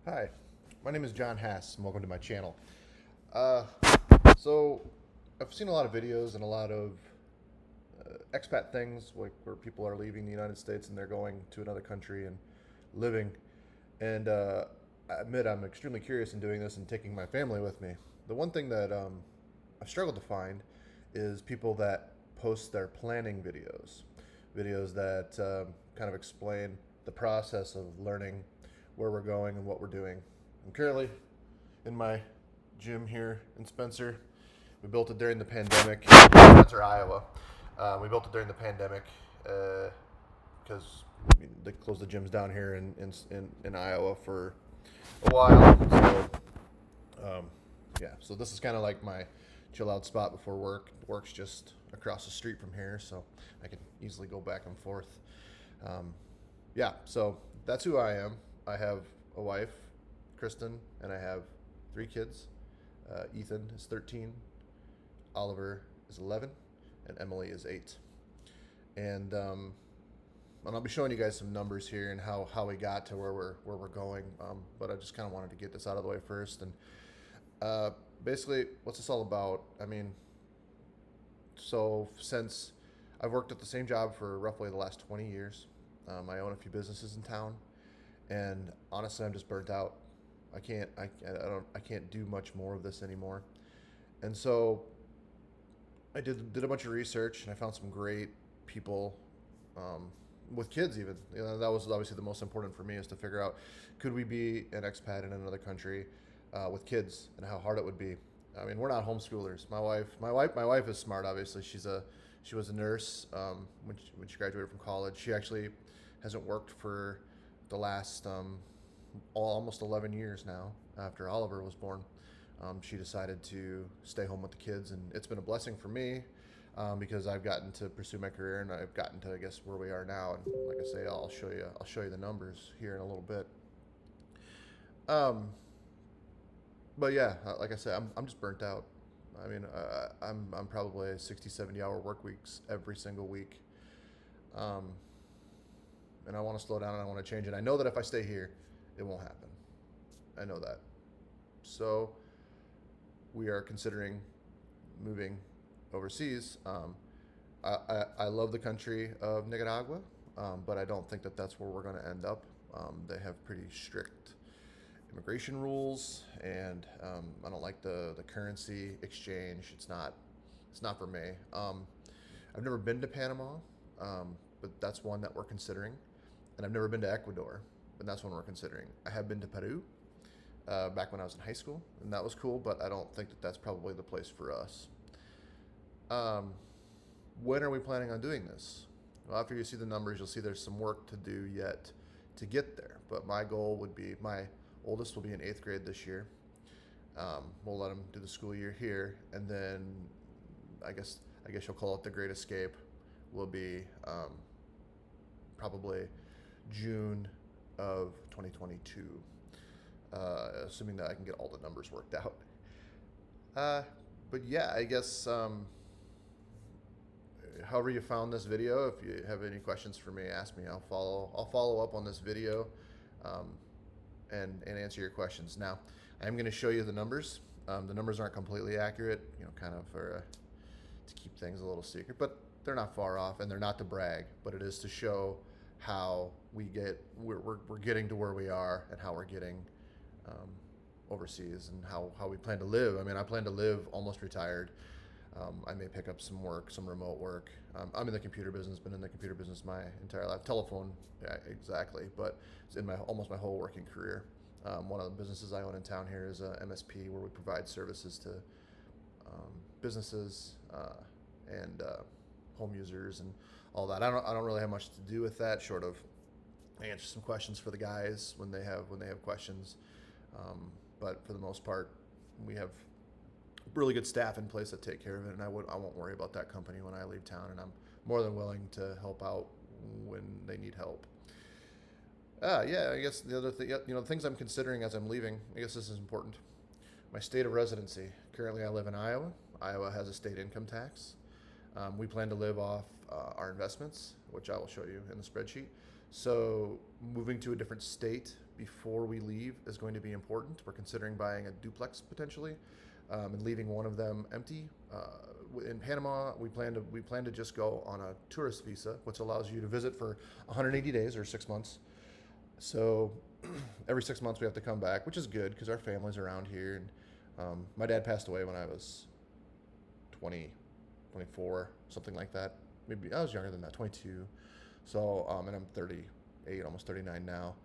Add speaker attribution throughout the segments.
Speaker 1: Hi, my name is John Hass, and welcome to my channel. Uh, so, I've seen a lot of videos and a lot of expat things, like where people are leaving the United States and they're going to another country and living. And I admit I'm extremely curious in doing this and taking my family with me. The one thing that I've struggled to find is people that post their planning videos that kind of explain the process of learning where we're going and what we're doing. I'm currently in my gym here in Spencer. We built it during the pandemic. Spencer, Iowa. We built it during the pandemic because they closed the gyms down here in Iowa for a while. So this is kind of like my chill out spot before work. Work's just across the street from here, so I can easily go back and forth. So that's who I am. I have a wife, Kristen, and I have 3 kids. Ethan is 13, Oliver is 11, and Emily is 8. And I'll be showing you guys some numbers here and how we got to where we're going. But I just kind of wanted to get this out of the way first. And basically, what's this all about? I mean, so since I've worked at the same job for roughly the last 20 years, I own a few businesses in town, and honestly, I'm just burnt out. I can't do much more of this anymore. And so I did a bunch of research, and I found some great people with kids. Even that was obviously the most important for me, is to figure out, could we be an expat in another country with kids, and how hard it would be. I mean, we're not homeschoolers. My wife is smart. Obviously, she was a nurse when she graduated from college. She actually hasn't worked for the last almost 11 years now. After Oliver was born, she decided to stay home with the kids, and it's been a blessing for me because I've gotten to pursue my career, and I've gotten to, I guess, where we are now. And like I say, I'll show you the numbers here in a little bit. Um, but yeah, like I said, I'm just burnt out. I mean, I'm probably 60, 70 hour work weeks every single week. Um, and I want to slow down and I want to change it. I know that if I stay here, it won't happen. I know that. So we are considering moving overseas. I love the country of Nicaragua, but I don't think that that's where we're going to end up. They have pretty strict immigration rules, and I don't like the currency exchange. It's not for me. I've never been to Panama, but that's one that we're considering, and I've never been to Ecuador, and that's one we're considering. I have been to Peru back when I was in high school, and that was cool, but I don't think that that's probably the place for us. When are we planning on doing this? Well, after you see the numbers, you'll see there's some work to do yet to get there. But my goal would be, my oldest will be in 8th grade this year. We'll let him do the school year here, and then I guess you'll call it the Great Escape. Will be probably June of 2022, assuming that I can get all the numbers worked out. But yeah, I guess however you found this video, if you have any questions for me, ask me. I'll follow up on this video and answer your questions. Now, I'm going to show you the numbers. The numbers aren't completely accurate, kind of to keep things a little secret, but they're not far off, and they're not to brag, but it is to show how we're getting to where we are, and how we're getting overseas, and how we plan to live. I mean, I plan to live almost retired. I may pick up some work, some remote work. I'm in the computer business, been in the computer business my entire life. Telephone, yeah, exactly, but it's in almost my whole working career. One of the businesses I own in town here is a MSP, where we provide services to businesses and home users and all that. I don't really have much to do with that, short of I answer some questions for the guys when they have questions. But for the most part, we have really good staff in place that take care of it, and I won't worry about that company when I leave town, and I'm more than willing to help out when they need help. Yeah, I guess the other thing, the things I'm considering as I'm leaving, I guess this is important. My state of residency. Currently, I live in Iowa. Iowa has a state income tax. We plan to live off our investments, which I will show you in the spreadsheet. So moving to a different state before we leave is going to be important. We're considering buying a duplex potentially, and leaving one of them empty. In Panama, we plan to just go on a tourist visa, which allows you to visit for 180 days or 6 months. So every 6 months we have to come back, which is good because our family's around here. And my dad passed away when I was 20, 24, something like that. Maybe I was younger than that, 22. So and I'm 38, almost 39 now.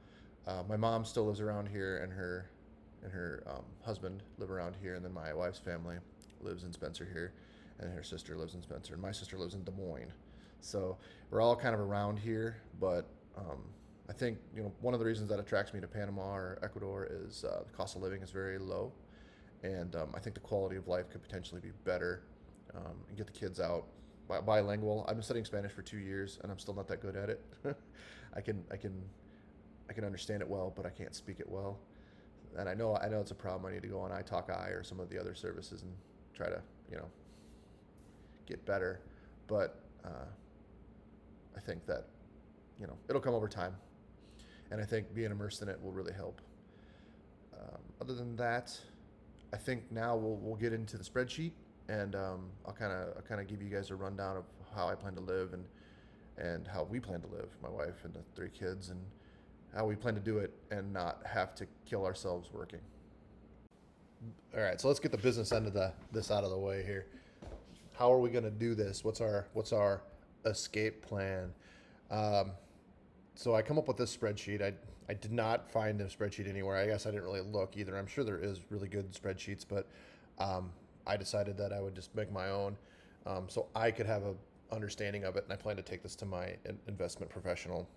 Speaker 1: My mom still lives around here, and her husband live around here, and then my wife's family lives in Spencer here, and her sister lives in Spencer, and my sister lives in Des Moines. So we're all kind of around here, but I think one of the reasons that attracts me to Panama or Ecuador is the cost of living is very low, and I think the quality of life could potentially be better, and get the kids out. Bilingual. I've been studying Spanish for 2 years, and I'm still not that good at it. I can understand it well, but I can't speak it well. And I know it's a problem. I need to go on iTalki or some of the other services and try to get better. But I think that it'll come over time, and I think being immersed in it will really help. Other than that, I think now we'll get into the spreadsheet, and I'll kind of give you guys a rundown of how I plan to live and how we plan to live, my wife and the 3 kids, and how we plan to do it and not have to kill ourselves working. All right, so let's get the business end of this out of the way here. How are we going to do this? What's our escape plan? So I come up with this spreadsheet. I did not find a spreadsheet anywhere. I guess I didn't really look either. I'm sure there is really good spreadsheets, but I decided that I would just make my own, so I could have a understanding of it. And I plan to take this to my investment professional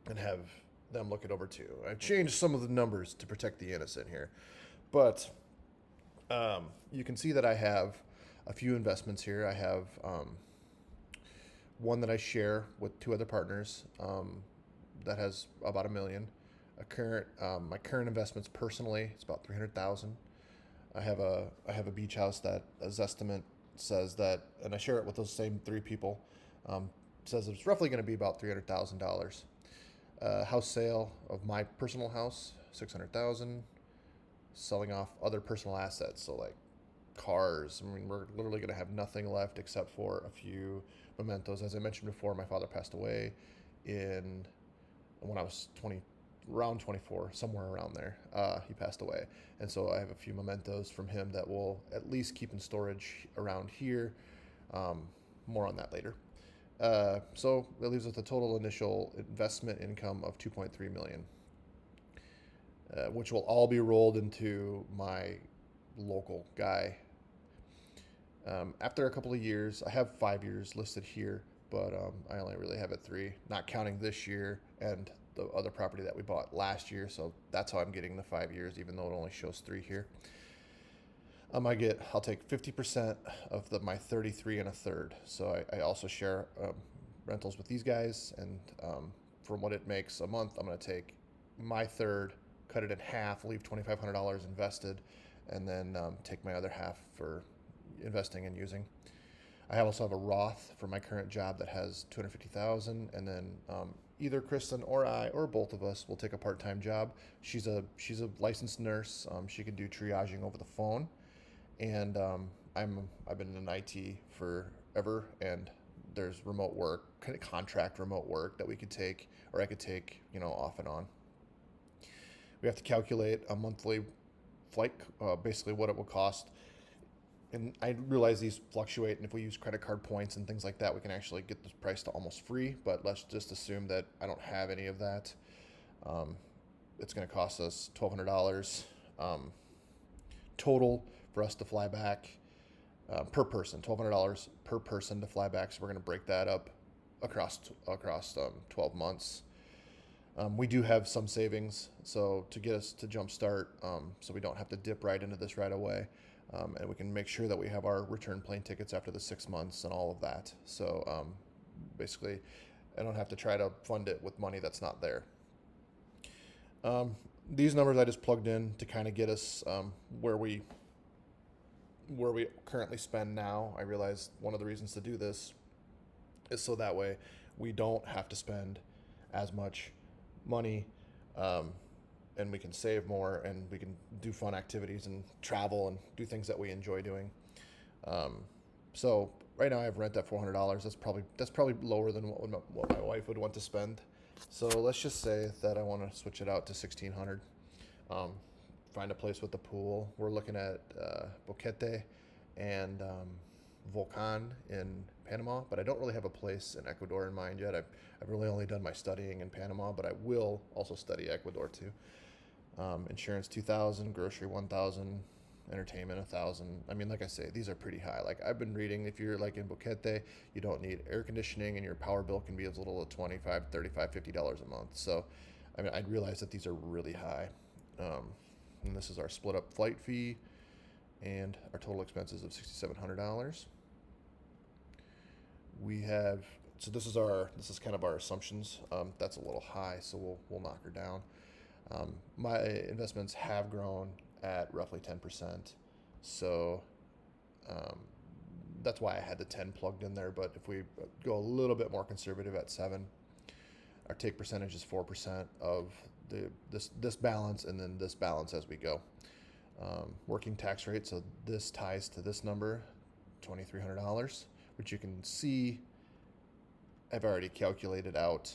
Speaker 1: and have them look it over too. I've changed some of the numbers to protect the innocent here, but you can see that I have a few investments here. I have one that I share with 2 other partners that has about $1 million. My current investments personally, it's about $300,000. I have a beach house that as estimate says that, and I share it with those same 3 people. Says it's roughly going to be about $300,000. House sale of my personal house, $600,000. Selling off other personal assets, so like cars. I mean, we're literally going to have nothing left except for a few mementos. As I mentioned before, my father passed away when I was around 24, somewhere around there. He passed away, and so I have a few mementos from him that we'll at least keep in storage around here. More on that later. So that leaves us a total initial investment income of $2.3 million, which will all be rolled into my local guy. After a couple of years, I have 5 years listed here, but I only really have it 3, not counting this year and the other property that we bought last year. So that's how I'm getting the 5 years, even though it only shows 3 here. I'll take 50% of my 33 and a third. So I also share rentals with these guys, and from what it makes a month, I'm going to take my third, cut it in half, leave $2,500 invested, and then take my other half for investing and using. I also have a Roth for my current job that has $250,000, and then either Kristen or I or both of us will take a part-time job. She's a licensed nurse. She can do triaging over the phone, and I've been in IT forever, and there's remote work, kind of contract remote work that we could take, or I could take, off and on. We have to calculate a monthly flight, basically what it will cost. And I realize these fluctuate, and if we use credit card points and things like that, we can actually get this price to almost free, but let's just assume that I don't have any of that. It's going to cost us $1,200 total for us to fly back per person, $1,200 per person to fly back. So we're going to break that up across 12 months. We do have some savings, so to get us to jumpstart, so we don't have to dip right into this right away. And we can make sure that we have our return plane tickets after the 6 months and all of that. So basically, I don't have to try to fund it with money that's not there. These numbers I just plugged in to kind of get us where we currently spend now. I realize one of the reasons to do this is so that way we don't have to spend as much money, um, and we can save more, and we can do fun activities and travel and do things that we enjoy doing. Um, so right now I have rent at $400. That's probably lower than what my wife would want to spend. So let's just say that I want to switch it out to 1600. Um, Find a place with a pool. We're looking at Boquete and Volcan in Panama, but I don't really have a place in Ecuador in mind yet. I've really only done my studying in Panama, but I will also study Ecuador too. Insurance 2,000, grocery 1,000, entertainment 1,000. I mean, like I say, these are pretty high. Like I've been reading, if you're like in Boquete, you don't need air conditioning, and your power bill can be as little as 25, 35, $50 a month. So, I mean, I'd realize that these are really high. And this is our split up flight fee and our total expenses of $6,700. We have, so this is kind of our assumptions. That's a little high, so we'll knock her down. My investments have grown at roughly 10%, so that's why I had the 10 plugged in there. But if we go a little bit more conservative at 7, our take percentage is 4% of this balance, and then this balance as we go. Working tax rate, so this ties to this number, $2,300, which you can see I've already calculated out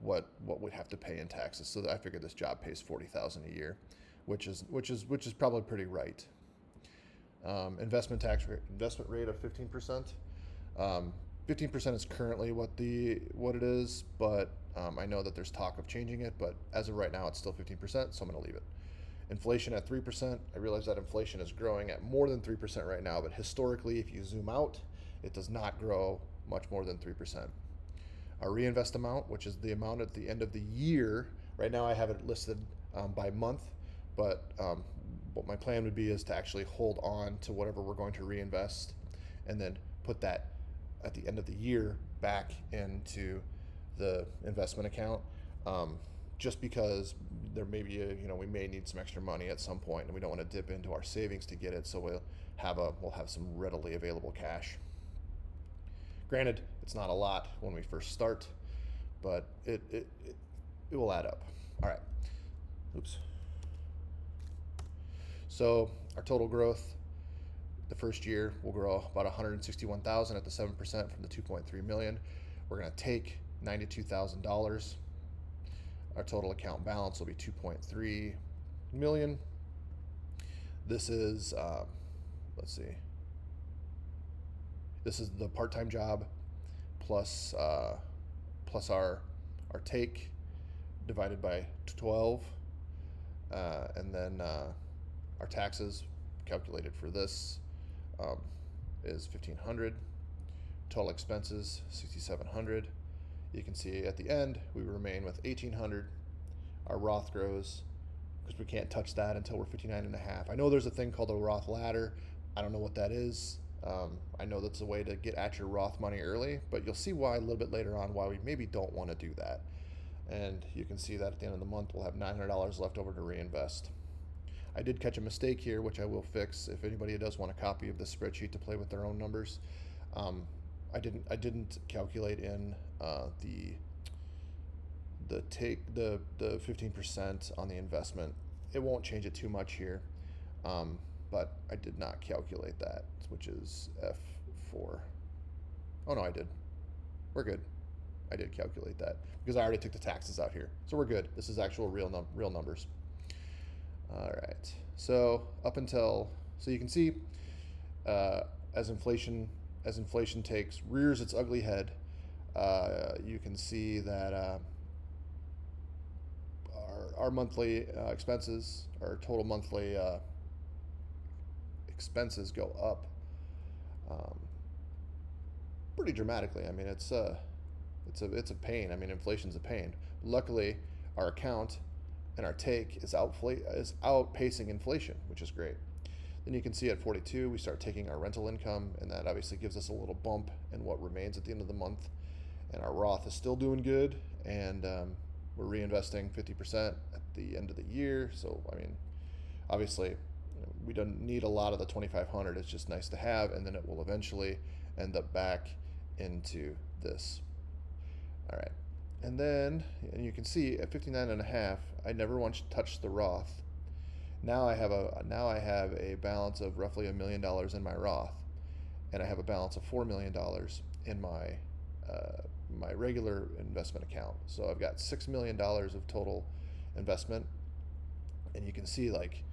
Speaker 1: what we'd have to pay in taxes. So I figured this job pays $40,000 a year, which is probably pretty right. Investment rate of 15%. 15% is currently what it is, but I know that there's talk of changing it, but as of right now, it's still 15%, so I'm going to leave it. Inflation at 3%. I realize that inflation is growing at more than 3% right now, but historically, if you zoom out, it does not grow much more than 3%. Our reinvest amount, which is the amount at the end of the year, right now I have it listed by month, but what my plan would be is to actually hold on to whatever we're going to reinvest and then put that at the end of the year back into the investment account, just because there may be we may need some extra money at some point, and we don't want to dip into our savings to get it, so we'll have some readily available cash. Granted, it's not a lot when we first start, but it will add up. All right. Oops. So our total growth, the first year will grow about 161,000 at the 7% from the 2.3 million. We're going to take $92,000. Our total account balance will be 2.3 million. This is let's see. This is the part-time job plus our take divided by 12, and then our taxes calculated for this is 1,500. Total expenses 6,700. You can see at the end we remain with 1,800. Our Roth grows because we can't touch that until we're 59.5. I know there's a thing called a Roth ladder. I don't know what that is. I know that's a way to get at your Roth money early, but you'll see why a little bit later on why we maybe don't want to do that. And you can see that at the end of the month we'll have $900 left over to reinvest. I did catch a mistake here, which I will fix if anybody does want a copy of this spreadsheet to play with their own numbers. I didn't calculate in the 15% on the investment. It won't change it too much here, but I did not calculate that, which is F4. Oh no, I did. We're good. I did calculate that because I already took the taxes out here, so we're good. This is actual real numbers. All right. So so you can see as inflation rears its ugly head, you can see that our monthly expenses, our total monthly expenses go up pretty dramatically. I mean, it's a pain. I mean, inflation's a pain. Luckily, our account and our take is outpacing inflation, which is great. Then you can see at 42, we start taking our rental income, and that obviously gives us a little bump in what remains at the end of the month. And our Roth is still doing good, and we're reinvesting 50% at the end of the year. So, I mean, obviously, we don't need a lot of the 2,500. It's just nice to have, and then it will eventually end up back into this. All right. And then, and you can see at 59 and a half, I never once touched the Roth. Now I have a balance of roughly $1 million in my Roth, and I have a balance of $4 million in uh, my regular investment account. So I've got $6 million of total investment, and you can see like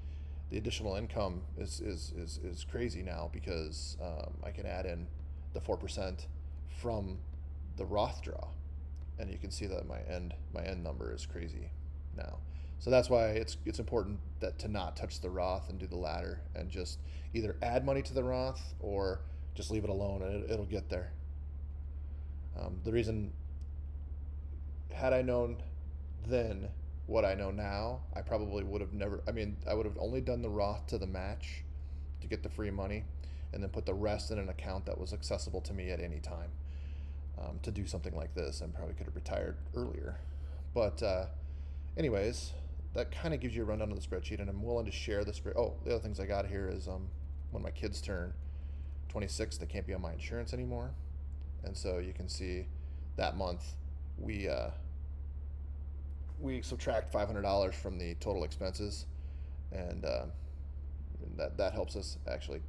Speaker 1: the additional income is crazy now because I can add in the 4% from the Roth draw, and you can see that my end number is crazy now. So that's why it's important that to not touch the Roth and do the latter, and just either add money to the Roth or just leave it alone, and it'll get there. The reason, had I known then what I know now, I probably would have never. I mean, I would have only done the Roth to the match to get the free money, and then put the rest in an account that was accessible to me at any time. To do something like this, and probably could have retired earlier. But anyways, that kind of gives you a rundown of the spreadsheet, and I'm willing to share the spread. Oh, the other things I got here is when my kids turn 26, they can't be on my insurance anymore, and so you can see that month we we subtract $500 from the total expenses, and that helps us actually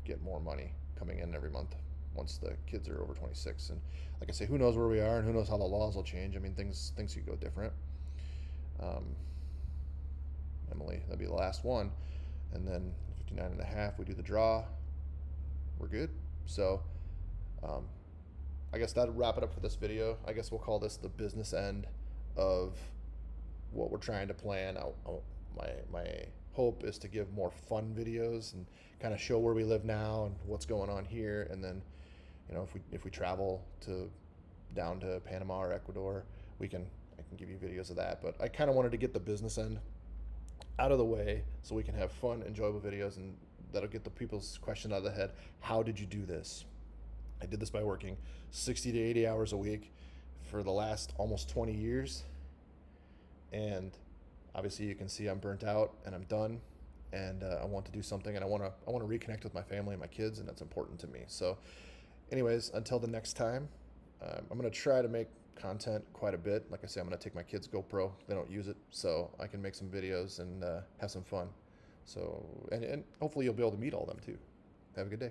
Speaker 1: get more money coming in every month once the kids are over 26. And like I say, who knows where we are, and who knows how the laws will change. I mean, things could go different. um, Emily, that'd be the last one, and then 59 and a half, we do the draw, we're good. So um, I guess that'll wrap it up for this video. I guess we'll call this the business end of what we're trying to plan. My hope is to give more fun videos and kind of show where we live now and what's going on here, and then if we travel to down to Panama or Ecuador, I can give you videos of that. But I kind of wanted to get the business end out of the way so we can have fun, enjoyable videos, and that'll get the people's question out of the head. How did you do this? I did this by working 60 to 80 hours a week for the last almost 20 years. And obviously you can see I'm burnt out and I'm done, and I want to do something, and I want to reconnect with my family and my kids, and that's important to me. So anyways, until the next time, I'm going to try to make content quite a bit. Like I say, I'm going to take my kids' GoPro. They don't use it, so I can make some videos and have some fun. So, and hopefully you'll be able to meet all of them too. Have a good day.